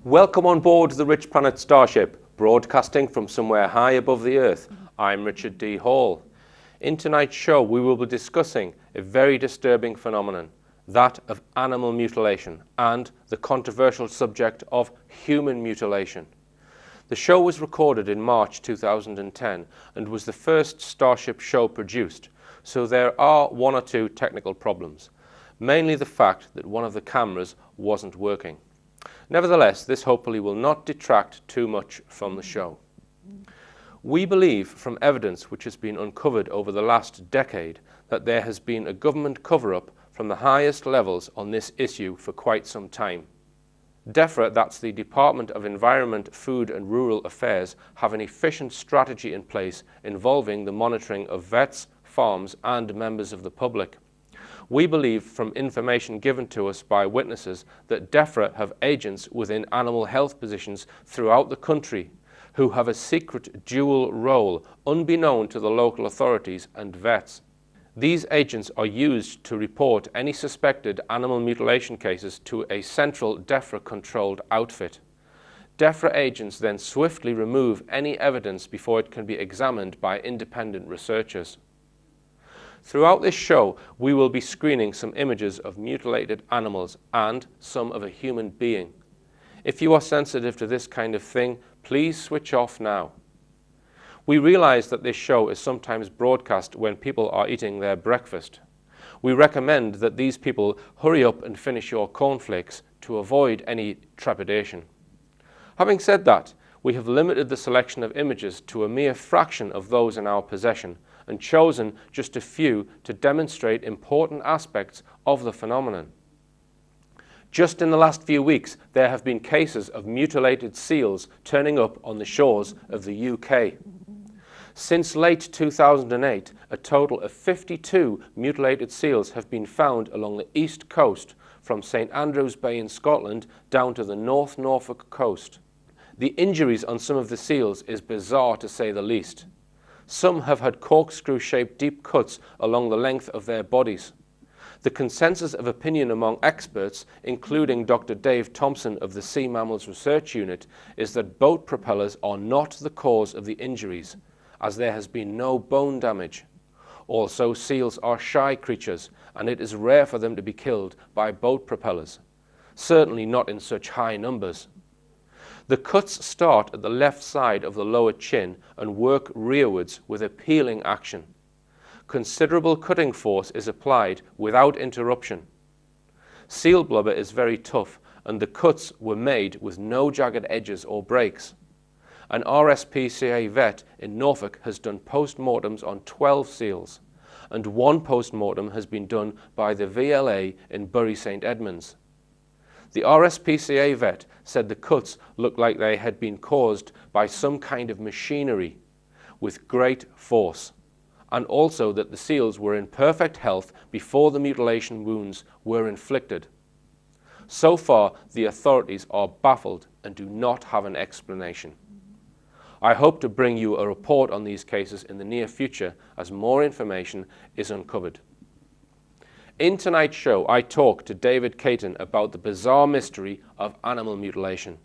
Welcome on board the Rich Planet Starship, broadcasting from somewhere high above the Earth. I'm Richard D. Hall. In tonight's show, we will be discussing a very disturbing phenomenon, that of animal mutilation, and the controversial subject of human mutilation. The show was recorded in March 2010 and was the first Starship show produced, so there are one or two technical problems, mainly the fact that one of the cameras wasn't working. Nevertheless, this hopefully will not detract too much from the show. We believe from evidence which has been uncovered over the last decade that there has been a government cover-up from the highest levels on this issue for quite some time. DEFRA, that's the Department of Environment, Food and Rural Affairs, have an efficient strategy in place involving the monitoring of vets, farms and members of the public. We believe from information given to us by witnesses that DEFRA have agents within animal health positions throughout the country who have a secret dual role unbeknown to the local authorities and vets. These agents are used to report any suspected animal mutilation cases to a central DEFRA-controlled outfit. DEFRA agents then swiftly remove any evidence before it can be examined by independent researchers. Throughout this show, we will be screening some images of mutilated animals and some of a human being. If you are sensitive to this kind of thing, please switch off now. We realize that this show is sometimes broadcast when people are eating their breakfast. We recommend that these people hurry up and finish your cornflakes to avoid any trepidation. Having said that, we have limited the selection of images to a mere fraction of those in our possession and chosen just a few to demonstrate important aspects of the phenomenon. Just in the last few weeks, there have been cases of mutilated seals turning up on the shores of the UK. Since late 2008, a total of 52 mutilated seals have been found along the east coast, from St Andrews Bay in Scotland down to the North Norfolk coast. The injuries on some of the seals is bizarre to say the least. Some have had corkscrew-shaped deep cuts along the length of their bodies. The consensus of opinion among experts, including Dr. Dave Thompson of the Sea Mammals Research Unit, is that boat propellers are not the cause of the injuries, as there has been no bone damage. Also, seals are shy creatures, and it is rare for them to be killed by boat propellers, certainly not in such high numbers. The cuts start at the left side of the lower chin and work rearwards with a peeling action. Considerable cutting force is applied without interruption. Seal blubber is very tough, and the cuts were made with no jagged edges or breaks. An RSPCA vet in Norfolk has done post-mortems on 12 seals, and one post-mortem has been done by the VLA in Bury St Edmunds. The RSPCA vet said the cuts looked like they had been caused by some kind of machinery with great force, and also that the seals were in perfect health before the mutilation wounds were inflicted. So far, the authorities are baffled and do not have an explanation. I hope to bring you a report on these cases in the near future as more information is uncovered. In tonight's show, I talk to David Cayton about the bizarre mystery of animal mutilation.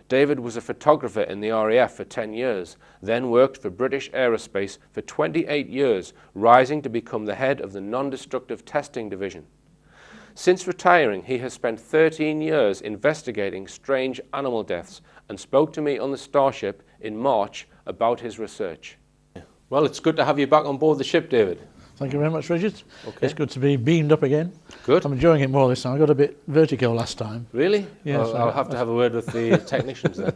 David was a photographer in the RAF for 10 years, then worked for British Aerospace for 28 years, rising to become the head of the non-destructive testing division. Since retiring, he has spent 13 years investigating strange animal deaths and spoke to me on the Starship in March about his research. Well, it's good to have you back on board the ship, David. Thank you very much, Richard. Okay. It's good to be beamed up again. Good. I'm enjoying it more this time. I got a bit vertigo last time. Really? Yes. I'll have to have a word with the technicians then.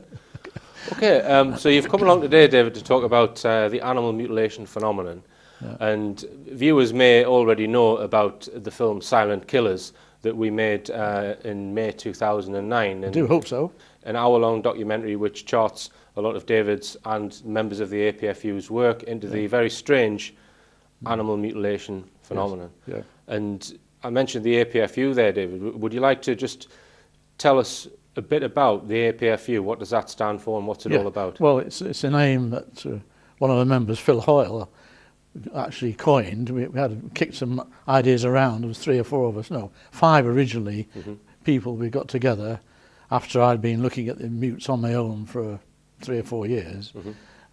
Okay, so you've come along today, David, to talk about the animal mutilation phenomenon. Yeah. And viewers may already know about the film Silent Killers that we made in May 2009. I do hope so. An hour-long documentary which charts a lot of David's and members of the APFU's work into the very strange animal mutilation phenomenon. Yes. Yeah. And I mentioned the APFU there, David. Would you like to just tell us a bit about the APFU? What does that stand for and what's it all about? Well, it's a name that one of the members, Phil Hoyle, actually coined. We had kicked some ideas around. There was 3 or 4 of us, no, 5 originally, people we got together after I'd been looking at the mutes on my own for 3 or 4 years,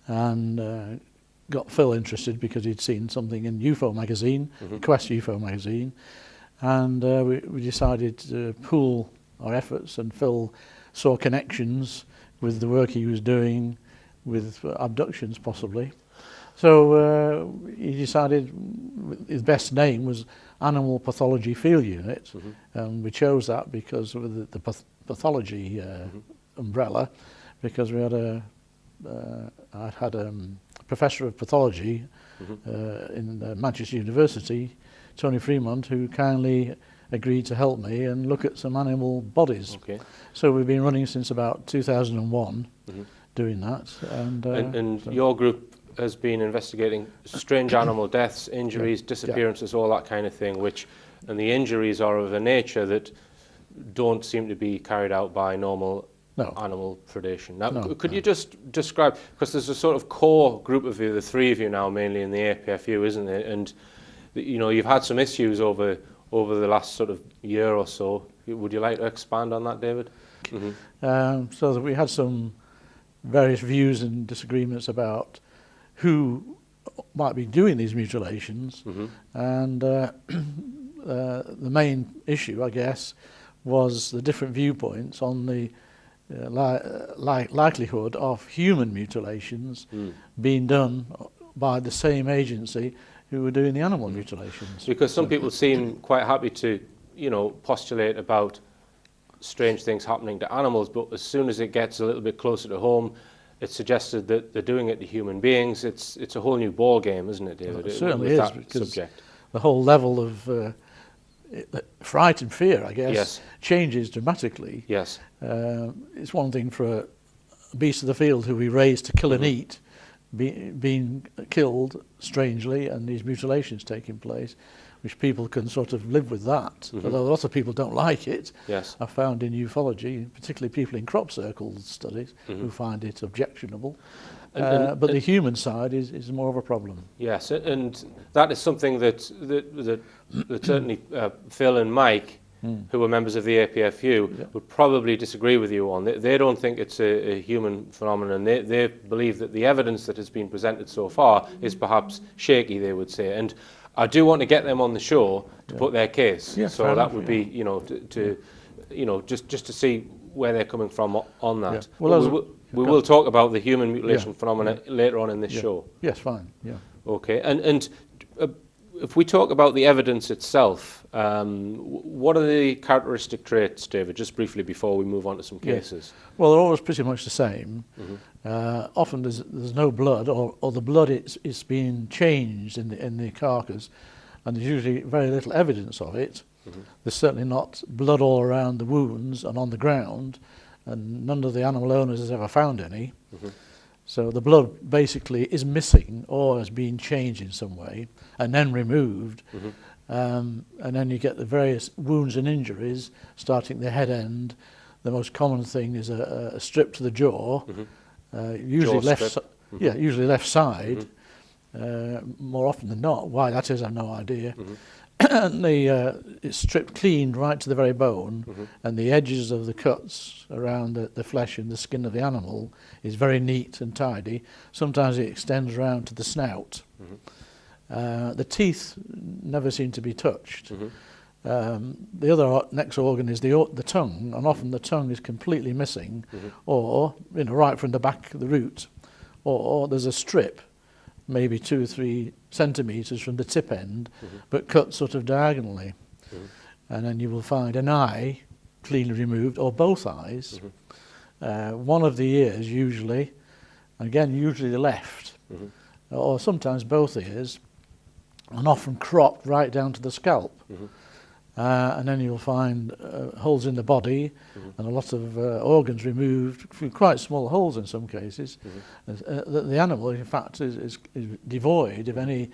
and got Phil interested because he'd seen something in UFO magazine, Quest UFO magazine, and we decided to pool our efforts, and Phil saw connections with the work he was doing with abductions possibly. So he decided his best name was Animal Pathology Field Unit, and we chose that because of the pathology umbrella, because we had I'd had a professor of pathology in Manchester University, Tony Fremont, who kindly agreed to help me and look at some animal bodies. Okay. So we've been running since about 2001 doing that. And so your group has been investigating strange animal deaths, injuries, disappearances, all that kind of thing, and the injuries are of a nature that don't seem to be carried out by normal animal predation. Now, could you just describe, because there's a sort of core group of you, the 3 of you now, mainly in the APFU, isn't it? And you know, you've had some issues over the last sort of year or so. Would you like to expand on that, David? So that we had some various views and disagreements about who might be doing these mutilations, and the main issue, I guess, was the different viewpoints on the likelihood of human mutilations being done by the same agency who were doing the animal mutilations. Because some people seem quite happy to, you know, postulate about strange things happening to animals, but as soon as it gets a little bit closer to home, it's suggested that they're doing it to human beings. It's a whole new ball game, isn't it, David? Well, it certainly is, because the whole level of fright and fear, I guess, changes dramatically. Yes. It's one thing for a beast of the field who we raise to kill and eat, being killed strangely, and these mutilations taking place, which people can sort of live with that. Although a lot of people don't like it. Yes. I've found in ufology, particularly people in crop circles studies, who find it objectionable. But the human side is more of a problem. Yes, and that is something that certainly Phil and Mike, who are members of the APFU, would probably disagree with you on. They don't think it's a human phenomenon. They believe that the evidence that has been presented so far is perhaps shaky, they would say. And I do want to get them on the show to put their case. Yes, so that would be, you know, just to see where they're coming from on that. Yeah. Well, we will talk about the human mutilation phenomena later on in this show. Yes, fine. Yeah. Okay, and if we talk about the evidence itself, what are the characteristic traits, David, just briefly before we move on to some cases? Well, they're always pretty much the same. Often there's no blood, or the blood is being changed in the carcass, and there's usually very little evidence of it. There's certainly not blood all around the wounds and on the ground, and none of the animal owners has ever found any. So the blood basically is missing or has been changed in some way and then removed. And then you get the various wounds and injuries starting at the head end. The most common thing is a strip to the jaw, usually usually left side. More often than not. Why that is, I've no idea. And it's stripped clean right to the very bone, and the edges of the cuts around the flesh and the skin of the animal is very neat and tidy. Sometimes it extends around to the snout. The teeth never seem to be touched. The other next organ is the tongue, and often the tongue is completely missing, or right from the back of the root, or there's a strip, maybe 2 or 3 centimetres from the tip end, but cut sort of diagonally. And then you will find an eye cleanly removed, or both eyes. One of the ears usually, and again usually the left, or sometimes both ears, and often cropped right down to the scalp. And then you'll find holes in the body, and a lot of organs removed, quite small holes in some cases. The animal, in fact, is devoid of any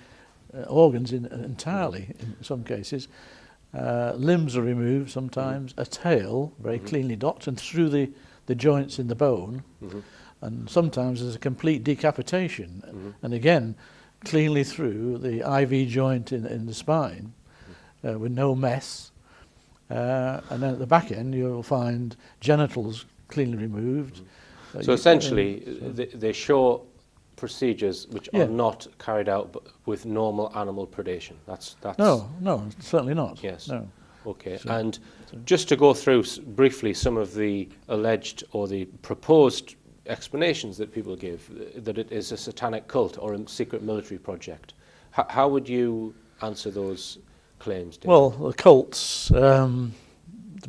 organs entirely in some cases. Limbs are removed sometimes, a tail, very cleanly docked, and through the joints in the bone. And sometimes there's a complete decapitation, and again, cleanly through the IV joint in the spine. With no mess, And then at the back end you'll find genitals cleanly removed. So essentially, they show procedures which are not carried out with normal animal predation. That's no, certainly not. Yes. No. Okay. And just to go through briefly some of the alleged or the proposed explanations that people give, that it is a satanic cult or a secret military project. How would you answer those claims, David? Well, the cults, the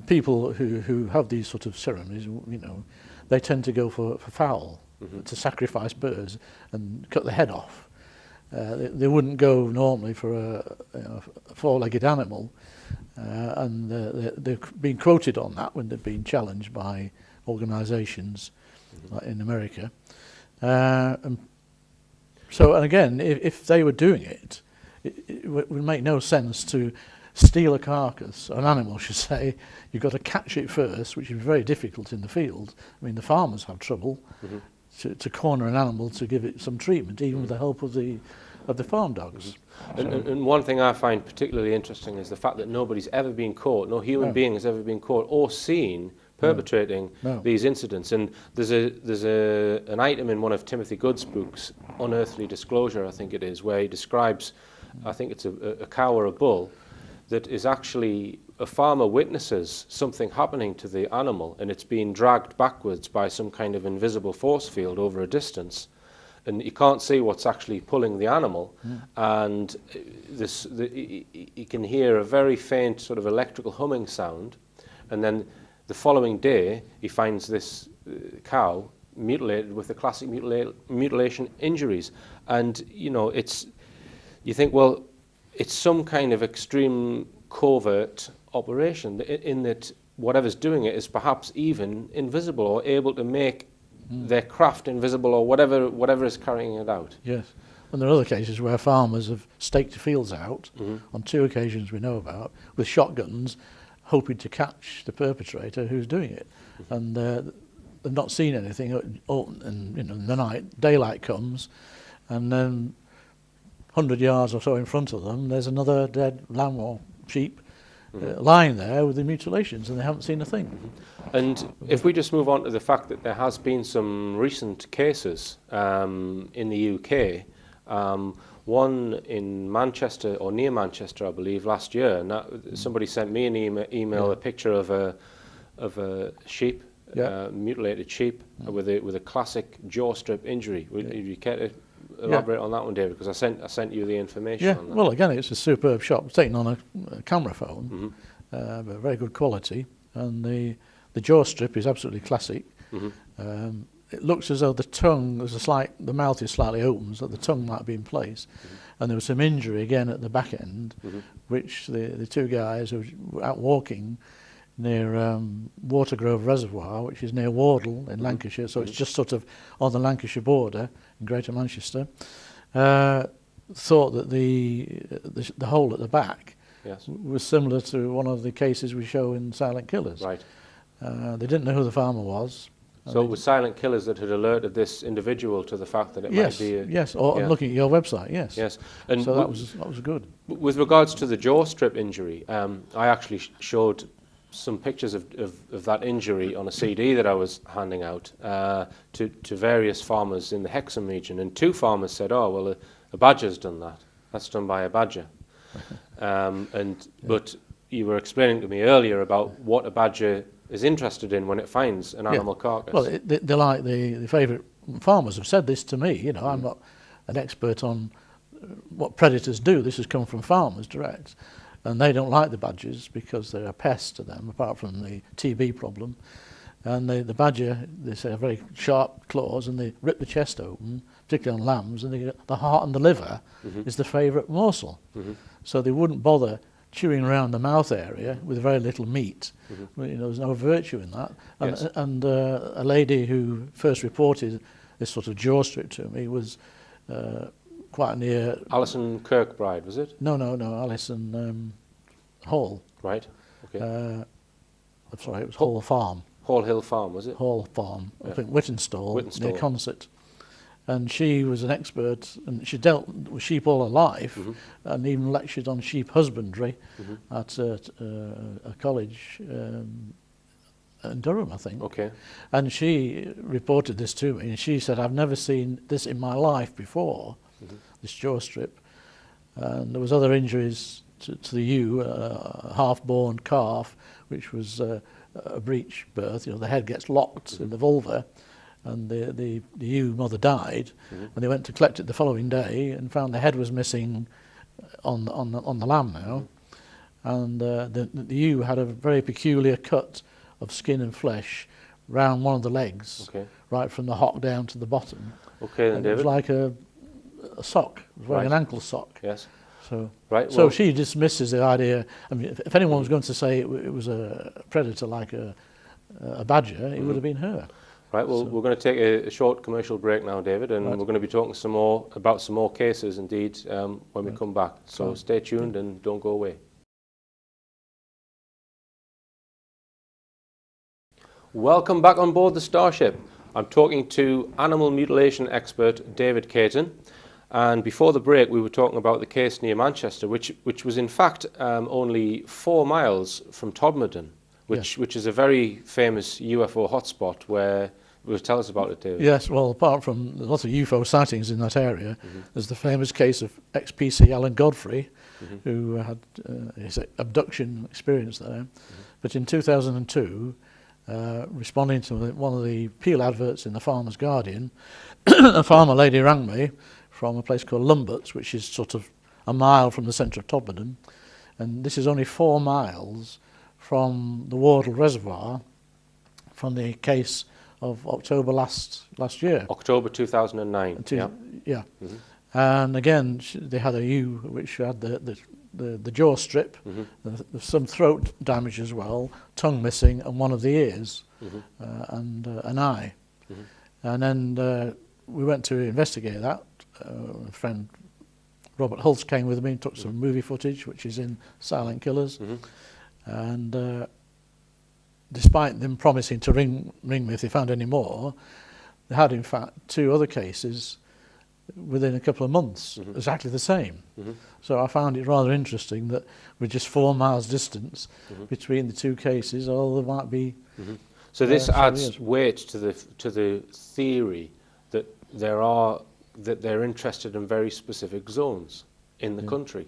people who have these sort of ceremonies, they tend to go for fowl, to sacrifice birds and cut the head off. They wouldn't go normally for a four-legged animal, and they've been quoted on that when they've been challenged by organisations like in America. And again, if they were doing it, it would make no sense to steal a carcass, an animal, should say. You've got to catch it first, which is very difficult in the field. I mean, the farmers have trouble to corner an animal to give it some treatment, even with the help of the farm dogs. And one thing I find particularly interesting is the fact that nobody's ever been caught, no human being has ever been caught or seen perpetrating these incidents. And there's an item in one of Timothy Good's books, Unearthly Disclosure, I think it is, where he describes, I think it's a cow or a bull, that is actually a farmer witnesses something happening to the animal, and it's being dragged backwards by some kind of invisible force field over a distance, and you can't see what's actually pulling the animal, and you can hear a very faint sort of electrical humming sound, and then the following day he finds this cow mutilated with the classic mutilation injuries. And you think, well, it's some kind of extreme covert operation in that whatever's doing it is perhaps even invisible or able to make their craft invisible, or whatever is carrying it out. Yes. And there are other cases where farmers have staked fields out, on 2 occasions we know about, with shotguns, hoping to catch the perpetrator who's doing it. And they've not seen anything, and in the night, daylight comes, and then 100 yards or so in front of them, there's another dead lamb or sheep lying there with the mutilations, and they haven't seen a thing. And if we just move on to the fact that there has been some recent cases in the UK, one in Manchester, or near Manchester, I believe, last year, and somebody sent me an email, a picture of a sheep, mutilated sheep, with a classic jaw strip injury. Would you care to elaborate on that one, David? Because I sent you the information on that. Well, again, it's a superb shot. It's taken on a camera phone, but very good quality, and the jaw strip is absolutely classic. It looks as though the mouth is slightly open, so the tongue might be in place. And there was some injury again at the back end, which the 2 guys who were out walking near Watergrove Reservoir, which is near Wardle in Lancashire, so it's just sort of on the Lancashire border in Greater Manchester, thought that the hole at the back was similar to one of the cases we show in Silent Killers. Right. They didn't know who the farmer was. So it was Silent Killers that had alerted this individual to the fact that it might be... I'm looking at your website, yes. Yes. And so that was good. With regards to the jaw strip injury, I actually showed some pictures of that injury on a CD that I was handing out to various farmers in the Hexham region, and 2 farmers said, oh, well, a badger's done that. That's done by a badger. But you were explaining to me earlier about what a badger is interested in when it finds an animal carcass. Well, they like the favourite farmers have said this to me. I'm not an expert on what predators do. This has come from farmers direct, and they don't like the badgers because they're a pest to them, apart from the TB problem. And the badger, they say, have very sharp claws, and they rip the chest open, particularly on lambs, and the heart and the liver is the favourite morsel. So they wouldn't bother chewing around the mouth area with very little meat. There's no virtue in that. And a lady who first reported this sort of jaw strip to me was quite near... Alison Kirkbride, was it? No, Alison Hall. Right, okay. I'm sorry, it was Hall Farm. Hall Hill Farm, was it? Hall Farm, up in Whittenstall, near Consett. And she was an expert, and she dealt with sheep all her life, and even lectured on sheep husbandry at a college in Durham, I think. Okay. And she reported this to me, and she said, "I've never seen this in my life before, this jaw strip." And there was other injuries to the ewe, a half-born calf, which was a breech birth. You know, the head gets locked in the vulva, and the ewe mother died. And they went to collect it the following day and found the head was missing on the lamb now. And the ewe had a very peculiar cut of skin and flesh round one of the legs, right from the hock down to the bottom. Okay, then, and David. it was like a sock, it was like an ankle sock. Yes. So, right. So she dismisses the idea. I mean, if anyone was going to say it was a predator like a badger, it would have been her. Right, well, we're going to take a short commercial break now, David, and we're going to be talking about some more cases, indeed, when we come back. So stay tuned and don't go away. Welcome back on board the Starship. I'm talking to animal mutilation expert David Cayton, and before the break we were talking about the case near Manchester, which was in fact only 4 miles from Todmorden, which is a very famous UFO hotspot where... Tell us about it, David. Yes, well, apart from lots of UFO sightings in that area, there's the famous case of ex-PC Alan Godfrey, who had his abduction experience there. But in 2002, responding to one of the Peel adverts in the Farmer's Guardian, a farmer lady rang me from a place called Lumberts, which is sort of a mile from the centre of Todmorden, and this is only 4 miles from the Wardle Reservoir, from the case of October last year. October 2009. Yeah. And again, they had a ewe which had the jaw strip, some throat damage as well, tongue missing, and one of the ears, and an eye. And then we went to investigate that. A friend, Robert Hulse, came with me and took some movie footage, which is in Silent Killers. And despite them promising to ring me if they found any more, they had in fact 2 other cases within a couple of months, exactly the same. So I found it rather interesting that with just 4 miles distance between the 2 cases, there might be... So this adds weight to the theory that they're interested in very specific zones in the country.